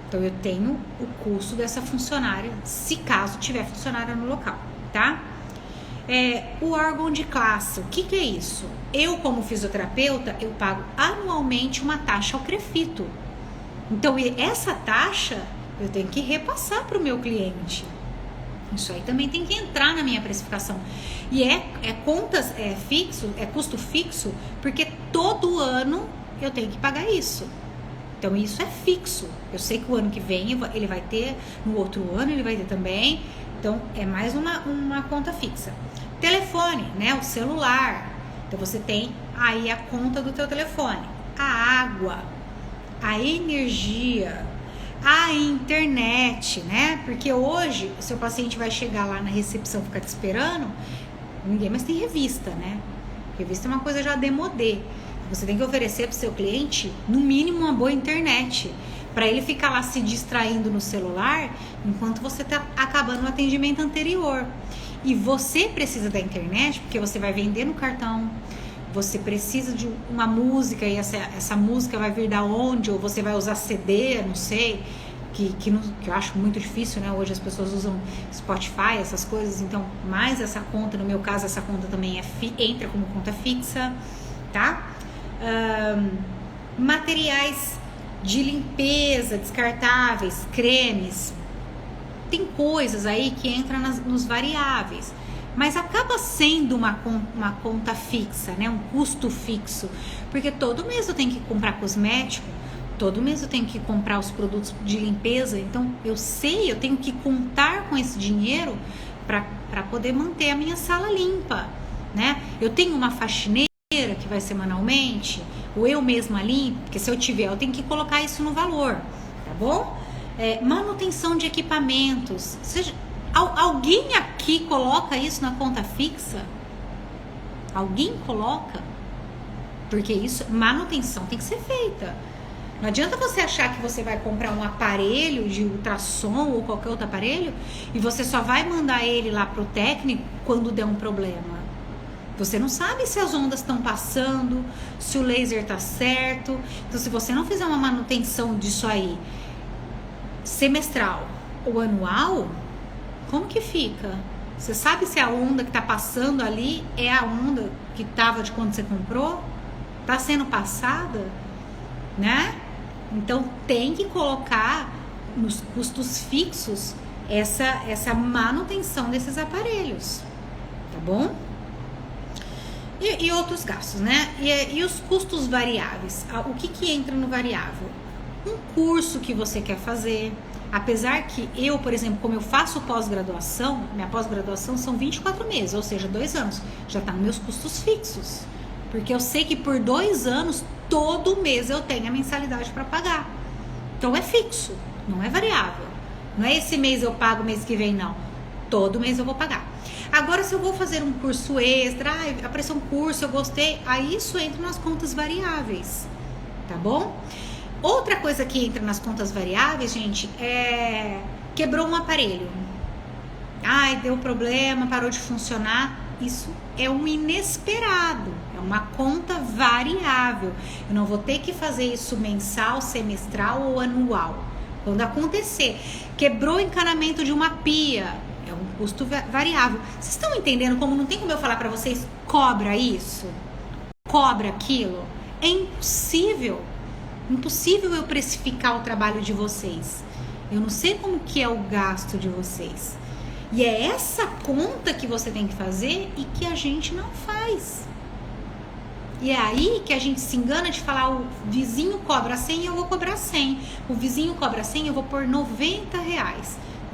Então, eu tenho o custo dessa funcionária, se caso tiver funcionária no local, tá? O órgão de classe, o que é isso? Eu, como fisioterapeuta, eu pago anualmente uma taxa ao CREFITO. Então, essa taxa eu tenho que repassar para o meu cliente. Isso aí também tem que entrar na minha precificação. E custo fixo, porque todo ano eu tenho que pagar isso. Então, isso é fixo. Eu sei que o ano que vem ele vai ter, no outro ano ele vai ter também. Então, é mais uma conta fixa. Telefone, né? O celular. Então, você tem aí a conta do teu telefone. a água, a energia, a internet, né? Porque hoje o seu paciente vai chegar lá na recepção, ficar te esperando, ninguém mais tem revista, né? Revista é uma coisa já demodê. Você tem que oferecer para o seu cliente, no mínimo, uma boa internet, para ele ficar lá se distraindo no celular enquanto você está acabando o atendimento anterior. E você precisa da internet porque você vai vender no cartão, você precisa de uma música e essa música vai vir da onde, ou você vai usar CD, não sei, que eu acho muito difícil, né? Hoje as pessoas usam Spotify, essas coisas, então mais essa conta, no meu caso essa conta também entra como conta fixa, tá? Materiais de limpeza descartáveis, cremes, tem coisas aí que entram nos variáveis, mas acaba sendo uma conta fixa, né? Um custo fixo, porque todo mês eu tenho que comprar cosmético, todo mês eu tenho que comprar os produtos de limpeza, então eu tenho que contar com esse dinheiro para poder manter a minha sala limpa, né? Eu tenho uma faxineira que vai semanalmente, ou eu mesma limpo, porque se eu tiver, eu tenho que colocar isso no valor, tá bom? Manutenção de equipamentos, alguém aqui coloca isso na conta fixa? Alguém coloca? Porque isso, manutenção tem que ser feita. Não adianta você achar que você vai comprar um aparelho de ultrassom ou qualquer outro aparelho e você só vai mandar ele lá pro técnico quando der um problema. Você não sabe se as ondas estão passando, se o laser tá certo. Então, se você não fizer uma manutenção disso aí, semestral ou anual, como que fica? Você sabe se a onda que tá passando ali é a onda que tava de quando você comprou? Tá sendo passada? Né? Então, tem que colocar nos custos fixos essa manutenção desses aparelhos, tá bom? E outros gastos, né? E os custos variáveis. O que entra no variável? Um curso que você quer fazer. Apesar que eu, por exemplo, como eu faço pós-graduação, minha pós-graduação são 24 meses, ou seja, 2 anos. Já tá nos meus custos fixos. Porque eu sei que por 2 anos, todo mês eu tenho a mensalidade para pagar. Então é fixo, não é variável. Não é esse mês eu pago, mês que vem, não. Todo mês eu vou pagar. Agora, se eu vou fazer um curso extra, apareceu um curso, eu gostei, aí isso entra nas contas variáveis, tá bom? Outra coisa que entra nas contas variáveis, gente, quebrou um aparelho. Deu problema, parou de funcionar. Isso é um inesperado, é uma conta variável. Eu não vou ter que fazer isso mensal, semestral ou anual. Quando acontecer, quebrou o encanamento de uma pia, é um custo variável. Vocês estão entendendo como não tem como eu falar para vocês, cobra isso, cobra aquilo? É impossível. Impossível eu precificar o trabalho de vocês. Eu não sei como que é o gasto de vocês. E é essa conta que você tem que fazer e que a gente não faz. E é aí que a gente se engana de falar, o vizinho cobra 100, eu vou cobrar 100. O vizinho cobra 100, eu vou pôr R$90.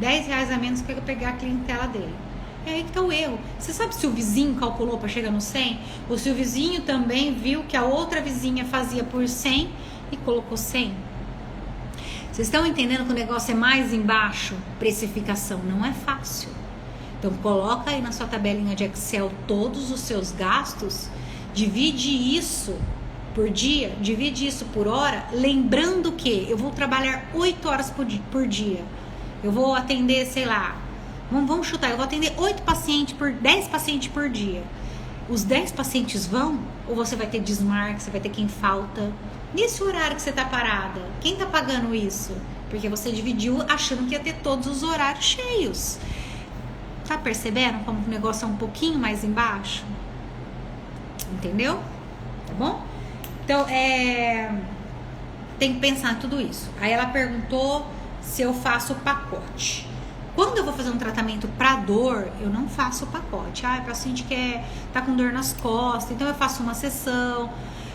R$10 a menos que eu pegar a clientela dele. É aí que tá o erro. Você sabe se o vizinho calculou para chegar no 100? Ou se o vizinho também viu que a outra vizinha fazia por 100 e colocou 100? Vocês estão entendendo que o negócio é mais embaixo? Precificação não é fácil. Então coloca aí na sua tabelinha de Excel todos os seus gastos, divide isso por dia, divide isso por hora, lembrando que eu vou trabalhar 8 horas por dia. Eu vou atender, sei lá, vamos chutar, eu vou atender 8 pacientes 10 pacientes por dia. Os 10 pacientes vão? Ou você vai ter desmarque, você vai ter quem falta? Nesse horário que você tá parada, quem tá pagando isso? Porque você dividiu achando que ia ter todos os horários cheios. Tá percebendo como o negócio é um pouquinho mais embaixo? Entendeu? Tá bom? Então, tem que pensar em tudo isso. Aí ela perguntou se eu faço pacote. Quando eu vou fazer um tratamento para dor, eu não faço pacote. O paciente tá com dor nas costas, então eu faço uma sessão.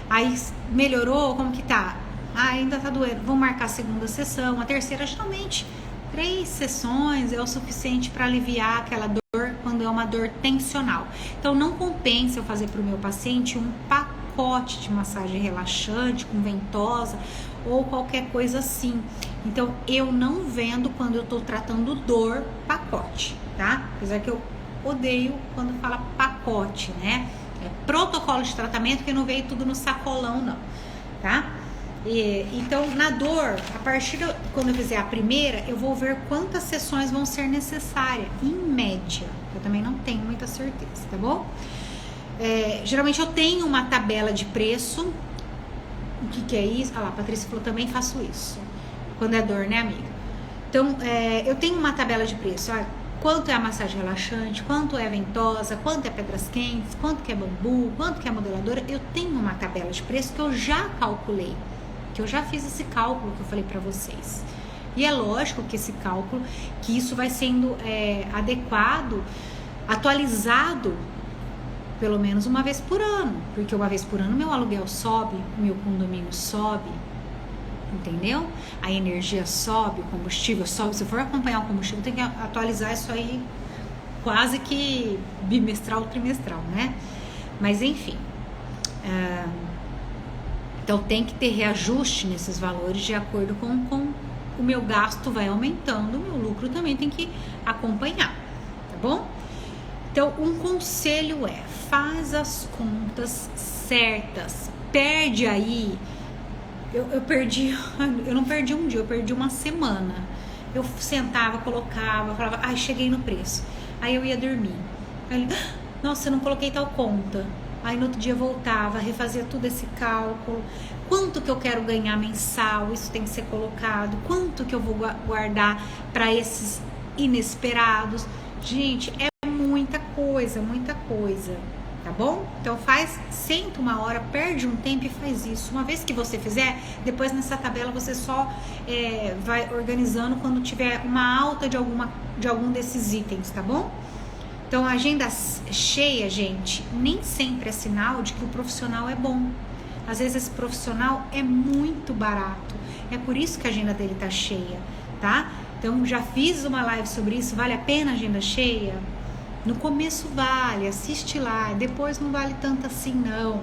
Aí melhorou, como que tá? Ainda tá doendo. Vou marcar a segunda sessão, a terceira, geralmente 3 sessões é o suficiente para aliviar aquela dor quando é uma dor tensional. Então não compensa eu fazer para o meu paciente um pacote. pacote de massagem relaxante, com ventosa ou qualquer coisa assim. Então, eu não vendo quando eu tô tratando dor pacote, tá? Apesar que eu odeio quando fala pacote, né? É protocolo de tratamento, que não veio tudo no sacolão, não, tá? Então, na dor, a partir de quando eu fizer a primeira, eu vou ver quantas sessões vão ser necessárias, em média. Eu também não tenho muita certeza, tá bom? Geralmente eu tenho uma tabela de preço. O que é isso? Ah lá, a Patrícia falou, também faço isso. Quando é dor, né, amiga? Então, eu tenho uma tabela de preço. Quanto é a massagem relaxante, quanto é a ventosa, quanto é pedras quentes, quanto que é bambu, quanto que é a modeladora. Eu tenho uma tabela de preço que eu já calculei, que eu já fiz esse cálculo que eu falei pra vocês. E é lógico que esse cálculo, que isso vai sendo adequado, atualizado, pelo menos uma vez por ano. Porque uma vez por ano meu aluguel sobe, meu condomínio sobe, entendeu? A energia sobe, o combustível sobe. Se for acompanhar o combustível, tem que atualizar isso aí quase que bimestral, trimestral, né? Mas enfim, então tem que ter reajuste nesses valores de acordo com o meu gasto vai aumentando, o meu lucro também tem que acompanhar, tá bom? Então, um conselho faz as contas certas, perde aí. Eu não perdi um dia, eu perdi uma semana. Eu sentava, colocava, falava, cheguei no preço. Aí eu ia dormir. Aí, nossa, eu não coloquei tal conta. Aí no outro dia voltava, refazia tudo esse cálculo. Quanto que eu quero ganhar mensal? Isso tem que ser colocado. Quanto que eu vou guardar para esses inesperados? Gente, é muita coisa, tá bom? Então senta uma hora, perde um tempo e faz isso. Uma vez que você fizer, depois nessa tabela você só vai organizando quando tiver uma alta de algum desses itens, tá bom? Então, a agenda cheia, gente, nem sempre é sinal de que o profissional é bom. Às vezes esse profissional é muito barato. É por isso que a agenda dele tá cheia, tá? Então, já fiz uma live sobre isso. Vale a pena a agenda cheia? No começo vale, assiste lá. Depois não vale tanto assim, não.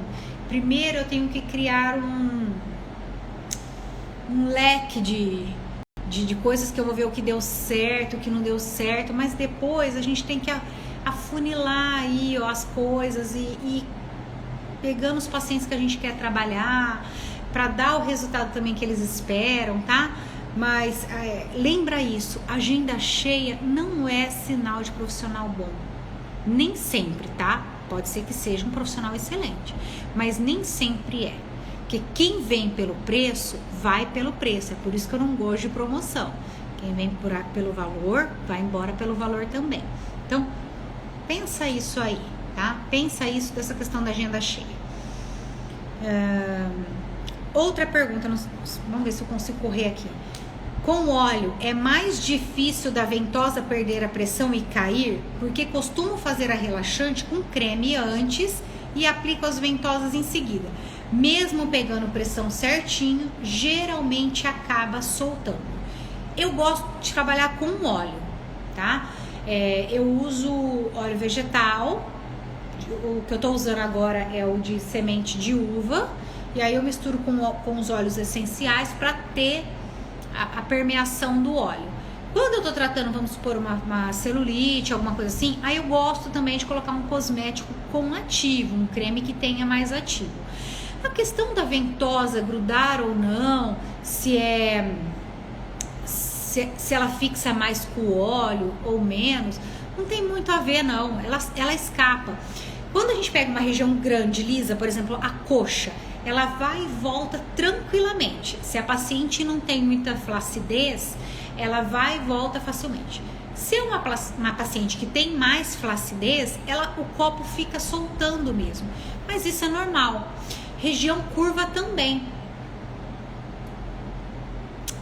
Primeiro eu tenho que criar um leque de coisas que eu vou ver o que deu certo, o que não deu certo. Mas depois a gente tem que afunilar aí as coisas e pegando os pacientes que a gente quer trabalhar para dar o resultado também que eles esperam, tá? Mas lembra isso, agenda cheia não é sinal de profissional bom. Nem sempre, tá? Pode ser que seja um profissional excelente, mas nem sempre é. Porque quem vem pelo preço, vai pelo preço. É por isso que eu não gosto de promoção. Quem vem pelo valor, vai embora pelo valor também. Então, pensa isso aí, tá? Pensa isso dessa questão da agenda cheia. Outra pergunta, vamos ver se eu consigo correr aqui. Com óleo, é mais difícil da ventosa perder a pressão e cair? Porque costumo fazer a relaxante com creme antes e aplico as ventosas em seguida. Mesmo pegando pressão certinho, geralmente acaba soltando. Eu gosto de trabalhar com óleo, tá? Eu uso óleo vegetal, o que eu tô usando agora é o de semente de uva, e aí eu misturo com os óleos essenciais para ter a permeação do óleo. Quando eu tô tratando, vamos supor, uma celulite, alguma coisa assim, aí eu gosto também de colocar um cosmético com ativo, um creme que tenha mais ativo. A questão da ventosa grudar ou não, se ela fixa mais com o óleo ou menos, não tem muito a ver, não. Ela escapa. Quando a gente pega uma região grande, lisa, por exemplo, a coxa, ela vai e volta tranquilamente. Se a paciente não tem muita flacidez, ela vai e volta facilmente. Se é uma paciente que tem mais flacidez, o copo fica soltando mesmo. Mas isso é normal. Região curva também.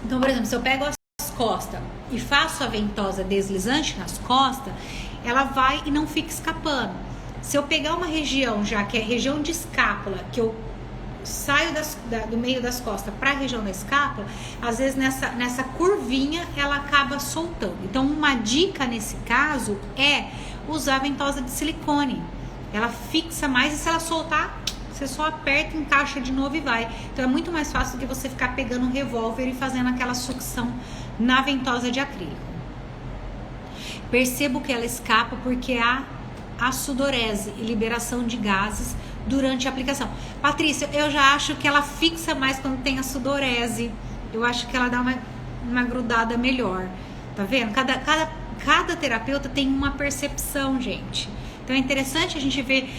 Então, por exemplo, se eu pego as costas e faço a ventosa deslizante nas costas, ela vai e não fica escapando. Se eu pegar uma região já que é região de escápula, que eu saio do meio das costas para a região da escápula, às vezes nessa curvinha ela acaba soltando. Então, uma dica nesse caso é usar a ventosa de silicone. Ela fixa mais e se ela soltar, Você só aperta, encaixa de novo e vai. Então é muito mais fácil do que você ficar pegando um revólver e fazendo aquela sucção na ventosa de acrílico. Percebo que ela escapa porque há sudorese e liberação de gases durante a aplicação. Patrícia, eu já acho que ela fixa mais quando tem a sudorese. Eu acho que ela dá uma grudada melhor. Tá vendo? Cada terapeuta tem uma percepção, gente. Então é interessante a gente ver...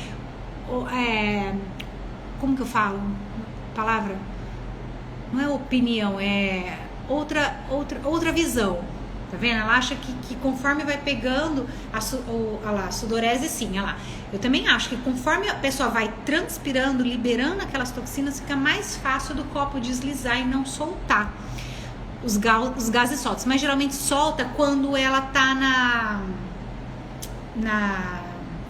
como que eu falo? Palavra? Não é opinião, é outra visão. Tá vendo? Ela acha que conforme vai pegando a sudorese, sim, olha lá. Eu também acho que conforme a pessoa vai transpirando, liberando aquelas toxinas, fica mais fácil do copo deslizar e não soltar os gases soltos. Mas geralmente solta quando ela tá na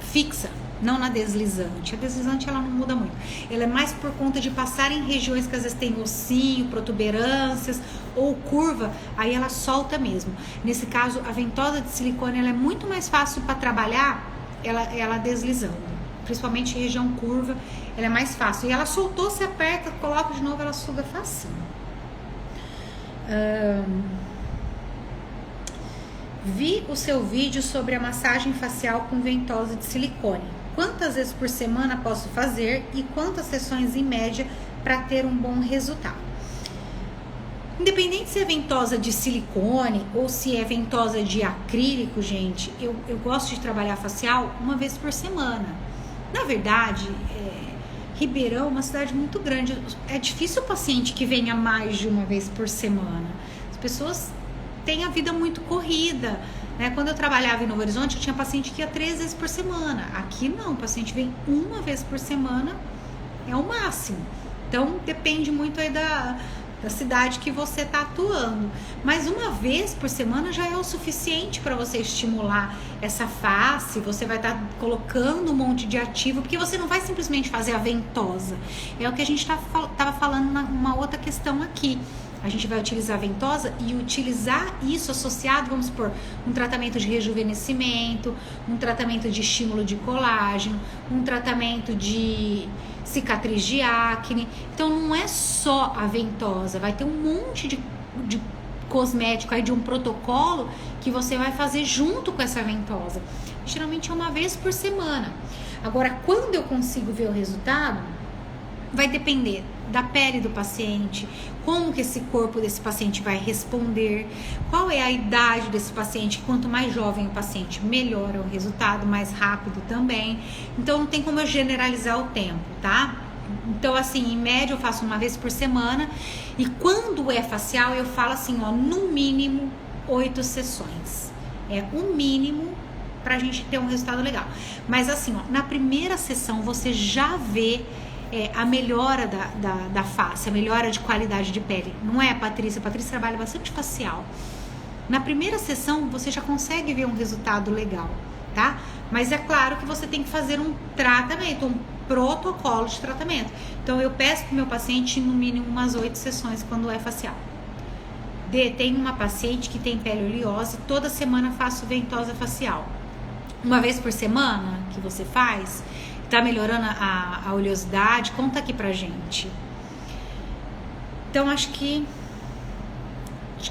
fixa, não na deslizante. A deslizante ela não muda muito. Ela é mais por conta de passar em regiões que às vezes tem ossinho, protuberâncias ou curva, aí ela solta mesmo. Nesse caso, a ventosa de silicone ela é muito mais fácil para trabalhar, ela deslizando. Principalmente em região curva, ela é mais fácil. E ela soltou, você aperta, coloca de novo, ela suga facinho. Vi o seu vídeo sobre a massagem facial com ventosa de silicone. Quantas vezes por semana posso fazer e quantas sessões em média para ter um bom resultado? Independente se é ventosa de silicone ou se é ventosa de acrílico, gente, eu gosto de trabalhar facial uma vez por semana. Na verdade, Ribeirão é uma cidade muito grande. É difícil o paciente que venha mais de uma vez por semana. As pessoas têm a vida muito corrida, né? Quando eu trabalhava em Novo Horizonte, eu tinha paciente que ia 3 vezes por semana. Aqui não, o paciente vem uma vez por semana, é o máximo. Então depende muito aí da cidade que você está atuando. Mas uma vez por semana já é o suficiente para você estimular essa face. Você vai estar colocando um monte de ativo, porque você não vai simplesmente fazer a ventosa. É o que a gente estava falando numa outra questão aqui. A gente vai utilizar a ventosa e utilizar isso associado, vamos supor, um tratamento de rejuvenescimento, um tratamento de estímulo de colágeno, um tratamento de cicatriz de acne. Então não é só a ventosa, vai ter um monte de cosmético aí, de um protocolo que você vai fazer junto com essa ventosa. Geralmente é uma vez por semana. Agora, quando eu consigo ver o resultado, vai depender da pele do paciente, como que esse corpo desse paciente vai responder, qual é a idade desse paciente. Quanto mais jovem o paciente, melhor é o resultado, mais rápido também. Então não tem como eu generalizar o tempo, tá? Então assim, em média eu faço uma vez por semana, e quando é facial eu falo assim, ó, no mínimo 8 sessões. É o mínimo pra gente ter um resultado legal. Mas assim, ó, na primeira sessão você já vê a melhora da face, a melhora de qualidade de pele. Não é, Patrícia? A Patrícia trabalha bastante facial. Na primeira sessão, você já consegue ver um resultado legal, tá? Mas é claro que você tem que fazer um tratamento, um protocolo de tratamento. Então, eu peço pro meu paciente, no mínimo, umas 8 sessões quando é facial. Tem uma paciente que tem pele oleosa e toda semana faço ventosa facial. Uma vez por semana que você faz... Tá melhorando a oleosidade? Conta aqui pra gente. Então, acho que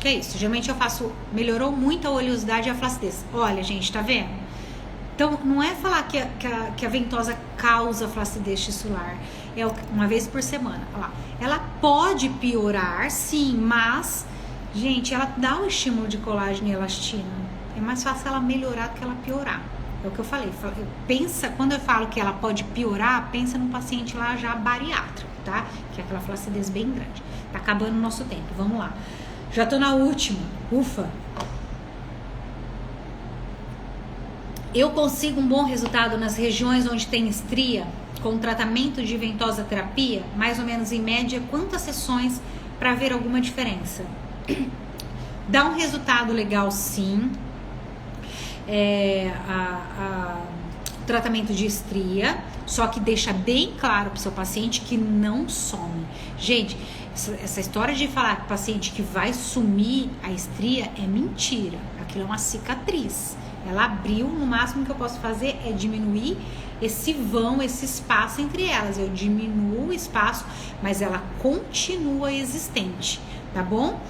é isso. Geralmente eu faço... Melhorou muito a oleosidade e a flacidez. Olha, gente, tá vendo? Então, não é falar que a ventosa causa flacidez tissular. É uma vez por semana. Olha lá. Ela pode piorar, sim, mas... Gente, ela dá um estímulo de colágeno e elastina. É mais fácil ela melhorar do que ela piorar. É o que eu falei. Quando eu falo que ela pode piorar, pensa num paciente lá já bariátrico, tá? Que é aquela flacidez bem grande. Tá acabando o nosso tempo. Vamos lá. Já tô na última. Ufa. Eu consigo um bom resultado nas regiões onde tem estria com tratamento de ventosa terapia? Mais ou menos em média, quantas sessões para ver alguma diferença? Dá um resultado legal, sim. Tratamento de estria, só que deixa bem claro pro seu paciente que não some. Gente, essa história de falar que o paciente que vai sumir a estria é mentira. Aquilo é uma cicatriz, Ela abriu, no máximo que eu posso fazer é diminuir esse vão, esse espaço entre elas. Eu diminuo o espaço, mas ela continua existente, tá bom?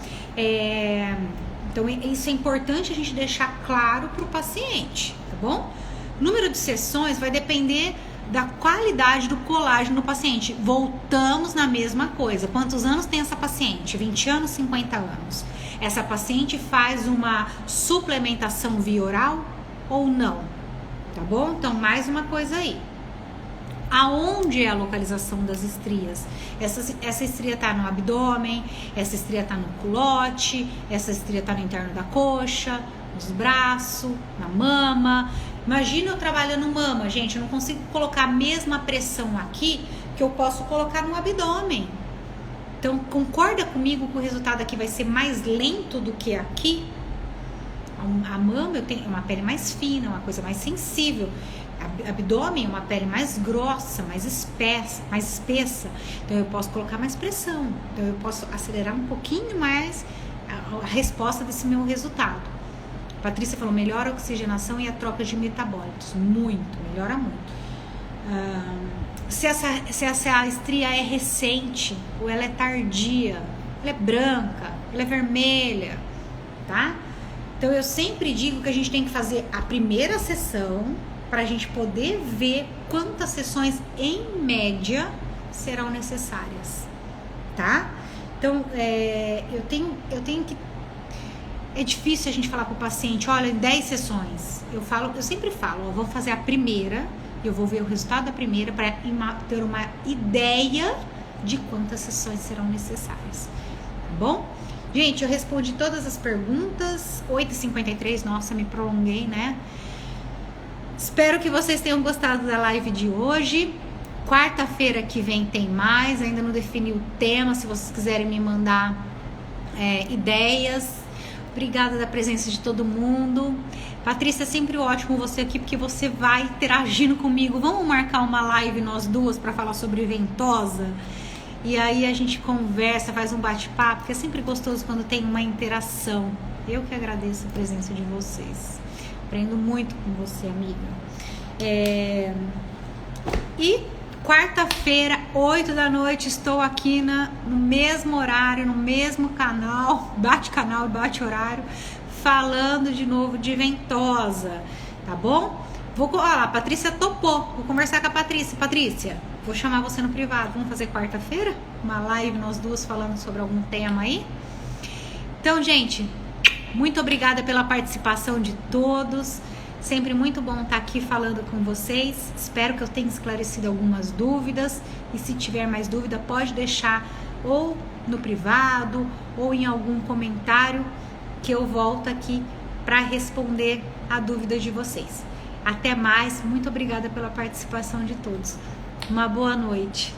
Então, isso é importante a gente deixar claro para o paciente, tá bom? O número de sessões vai depender da qualidade do colágeno no paciente. Voltamos na mesma coisa. Quantos anos tem essa paciente? 20 anos, 50 anos. Essa paciente faz uma suplementação via oral ou não? Tá bom? Então, mais uma coisa aí. Aonde é a localização das estrias? Essa estria tá no abdômen, essa estria tá no culote, essa estria tá no interno da coxa, nos braços, na mama. Imagina eu trabalhando mama, gente, eu não consigo colocar a mesma pressão aqui que eu posso colocar no abdômen. Então, concorda comigo que o resultado aqui vai ser mais lento do que aqui? A mama eu tenho uma pele mais fina, uma coisa mais sensível. Abdômen é uma pele mais grossa, mais espessa. Então, eu posso colocar mais pressão. Então, eu posso acelerar um pouquinho mais a resposta desse meu resultado. Patrícia falou, melhora a oxigenação e a troca de metabólitos. Muito, melhora muito. Se essa estria é recente ou ela é tardia, ela é branca, ela é vermelha, tá? Então, eu sempre digo que a gente tem que fazer a primeira sessão para a gente poder ver quantas sessões, em média, serão necessárias, tá? Então, eu tenho que... É difícil a gente falar pro paciente, olha, 10 sessões. Eu sempre falo, vou fazer a primeira, eu vou ver o resultado da primeira para ter uma ideia de quantas sessões serão necessárias, tá bom? Gente, eu respondi todas as perguntas, 8h53, nossa, me prolonguei, né? Espero que vocês tenham gostado da live de hoje. Quarta-feira que vem tem mais, ainda não defini o tema, se vocês quiserem me mandar ideias. Obrigada da presença de todo mundo. Patrícia, é sempre ótimo você aqui, porque você vai interagindo comigo. Vamos marcar uma live nós duas para falar sobre ventosa? E aí a gente conversa, faz um bate-papo, que é sempre gostoso quando tem uma interação. Eu que agradeço a presença de vocês. Aprendo muito com você, amiga. E quarta-feira, 8 da noite, estou aqui no mesmo horário, no mesmo canal, bate horário, falando de novo de ventosa, tá bom? A Patrícia topou, vou conversar com a Patrícia. Patrícia, vou chamar você no privado, vamos fazer quarta-feira? Uma live nós duas falando sobre algum tema aí? Então, gente, muito obrigada pela participação de todos. Sempre muito bom estar aqui falando com vocês. Espero que eu tenha esclarecido algumas dúvidas. E se tiver mais dúvida, pode deixar ou no privado ou em algum comentário que eu volto aqui para responder a dúvida de vocês. Até mais. Muito obrigada pela participação de todos. Uma boa noite.